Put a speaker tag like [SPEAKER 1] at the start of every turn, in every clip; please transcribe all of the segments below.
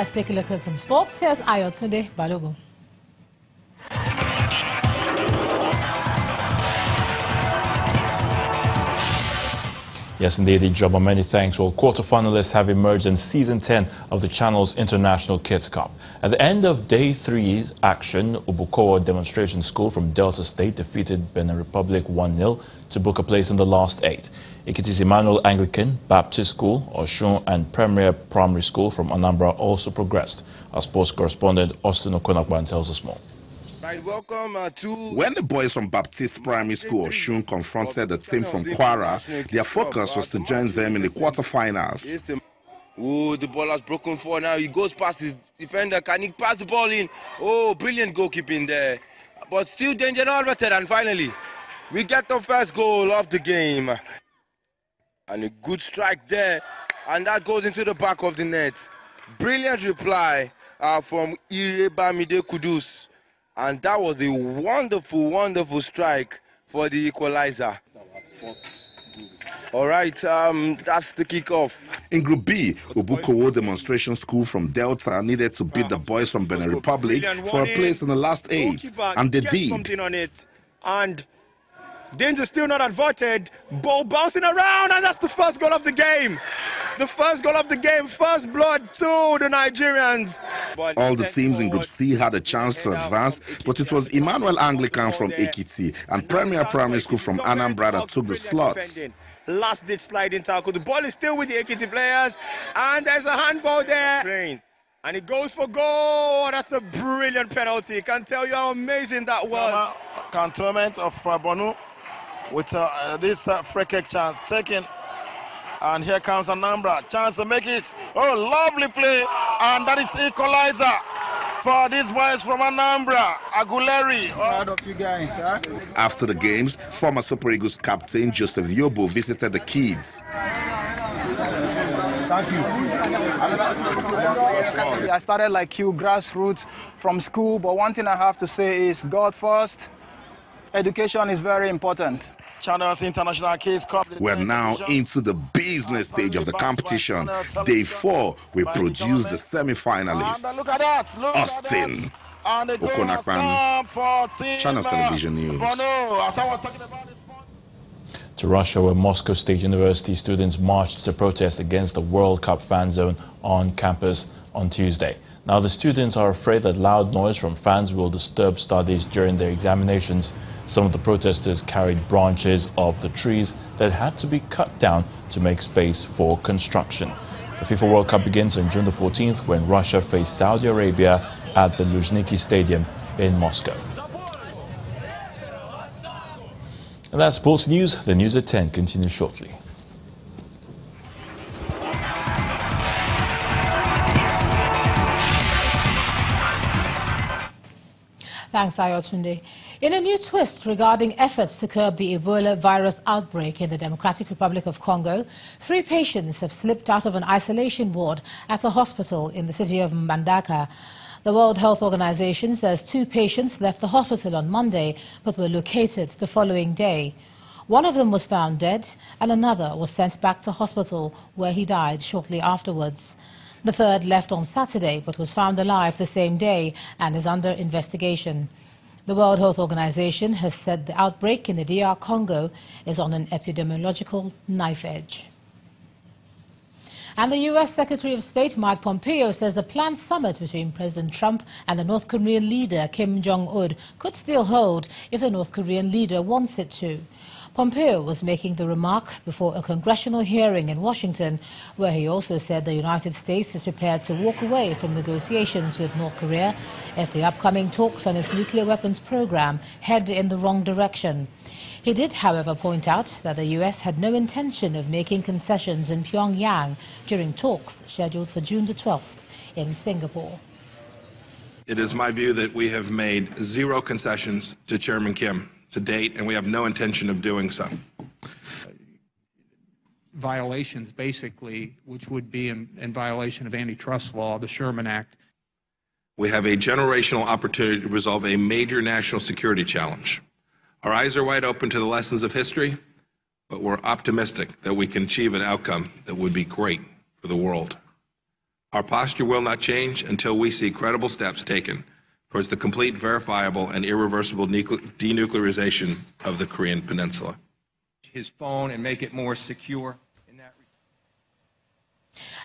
[SPEAKER 1] Let's take a look at some sports. Here's Ayotunde Balogun.
[SPEAKER 2] Yes, indeed, Ijoma, many thanks. Well, quarterfinalists have emerged in Season 10 of the channel's International Kids Cup. At the end of Day 3's action, Pt.4 Demonstration School from Delta State defeated Benin Republic 1-0 to book a place in the last 8. Ekiti's Emmanuel Anglican Baptist School, Osun, and Premier Primary School from Anambra also progressed. Our sports correspondent Austin Okonakban tells us more.
[SPEAKER 3] Right, welcome to...
[SPEAKER 4] When the boys from Baptist Primary School Osun confronted the team from Kwara, their focus was to join them in the quarterfinals.
[SPEAKER 3] Oh, the ball has broken forward now. He goes past his defender. Can he pass the ball in? Oh, brilliant goalkeeping there. But still danger averted, and finally, we get the first goal of the game. And a good strike there, and that goes into the back of the net. Brilliant reply from Irebamide Kudus. And that was a wonderful, wonderful strike for the equalizer. All right, that's the kickoff.
[SPEAKER 4] In Group B, Pt.4 Demonstration School from Delta needed to beat the boys from Benin Republic for a place in the last 8, and they did.
[SPEAKER 5] Something on it, and danger still not averted. Ball bouncing around, and that's the first goal of the game. The first goal of the game, first blood to the Nigerians.
[SPEAKER 4] All the teams in Group C had a chance to advance, but it was Emmanuel Anglican from Ekiti and Premier Primary School from Anambra that took the slots.
[SPEAKER 5] Last-ditch sliding tackle. The ball is still with the Ekiti players, and there's a handball there. And it goes for goal. That's a brilliant penalty. I can't tell you how amazing that was.
[SPEAKER 6] Cantonment of Bonu with this free kick chance taken. And here comes Anambra, chance to make it. Oh, lovely play, and that is equalizer for these boys from Anambra. Aguleri.
[SPEAKER 5] Proud of you guys, huh?
[SPEAKER 4] After the games, former Super Eagles captain Joseph Yobo visited the kids.
[SPEAKER 5] Thank you. I started like you, grassroots from school, but one thing I have to say is God first. Education is very important.
[SPEAKER 6] Channel's International Kids Cup.
[SPEAKER 4] We're now into the business stage of the competition. Day 4, we produce the semi-finalists.
[SPEAKER 6] Look at that. Look
[SPEAKER 4] Austin Okonakban, Channels Television News.
[SPEAKER 2] To Russia, where Moscow State University students marched to protest against the World Cup fan zone on campus on Tuesday. Now, the students are afraid that loud noise from fans will disturb studies during their examinations. Some of the protesters carried branches of the trees that had to be cut down to make space for construction. The FIFA World Cup begins on June the 14th when Russia faces Saudi Arabia at the Luzhniki Stadium in Moscow. And that's sports news. The news at 10 continues shortly.
[SPEAKER 1] Thanks, Ayotunde. In a new twist regarding efforts to curb the Ebola virus outbreak in the Democratic Republic of Congo, 3 patients have slipped out of an isolation ward at a hospital in the city of Mbandaka. The World Health Organization says 2 patients left the hospital on Monday but were located the following day. One of them was found dead and another was sent back to hospital where he died shortly afterwards. The third left on Saturday but was found alive the same day and is under investigation. The World Health Organization has said the outbreak in the DR Congo is on an epidemiological knife edge. And the U.S. Secretary of State Mike Pompeo says the planned summit between President Trump and the North Korean leader Kim Jong-un could still hold if the North Korean leader wants it to. Pompeo was making the remark before a congressional hearing in Washington, where he also said the United States is prepared to walk away from negotiations with North Korea if the upcoming talks on its nuclear weapons program head in the wrong direction. He did, however, point out that the U.S. had no intention of making concessions in Pyongyang during talks scheduled for June the 12th in Singapore.
[SPEAKER 7] It is my view that we have made 0 concessions to Chairman Kim to date, and we have no intention of doing so.
[SPEAKER 8] Violations, basically, which would be in violation of antitrust law, the Sherman Act.
[SPEAKER 7] We have a generational opportunity to resolve a major national security challenge. Our eyes are wide open to the lessons of history, but we're optimistic that we can achieve an outcome that would be great for the world. Our posture will not change until we see credible steps taken towards the complete, verifiable, and irreversible denuclearization of the Korean Peninsula.
[SPEAKER 9] His phone and make it more secure.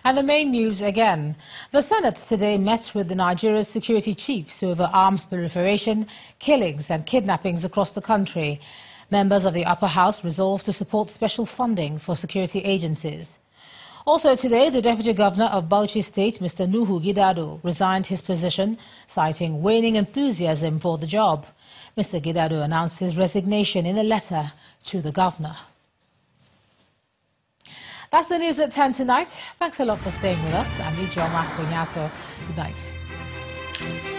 [SPEAKER 1] And the main news again. The Senate today met with the Nigeria's security chiefs over arms proliferation, killings and kidnappings across the country. Members of the upper house resolved to support special funding for security agencies. Also today, the Deputy Governor of Bauchi State, Mr. Nuhu Gidado, resigned his position, citing waning enthusiasm for the job. Mr. Gidado announced his resignation in a letter to the Governor. That's the news at 10 tonight. Thanks a lot for staying with us. I'm Ijoma Kunyato. Good night.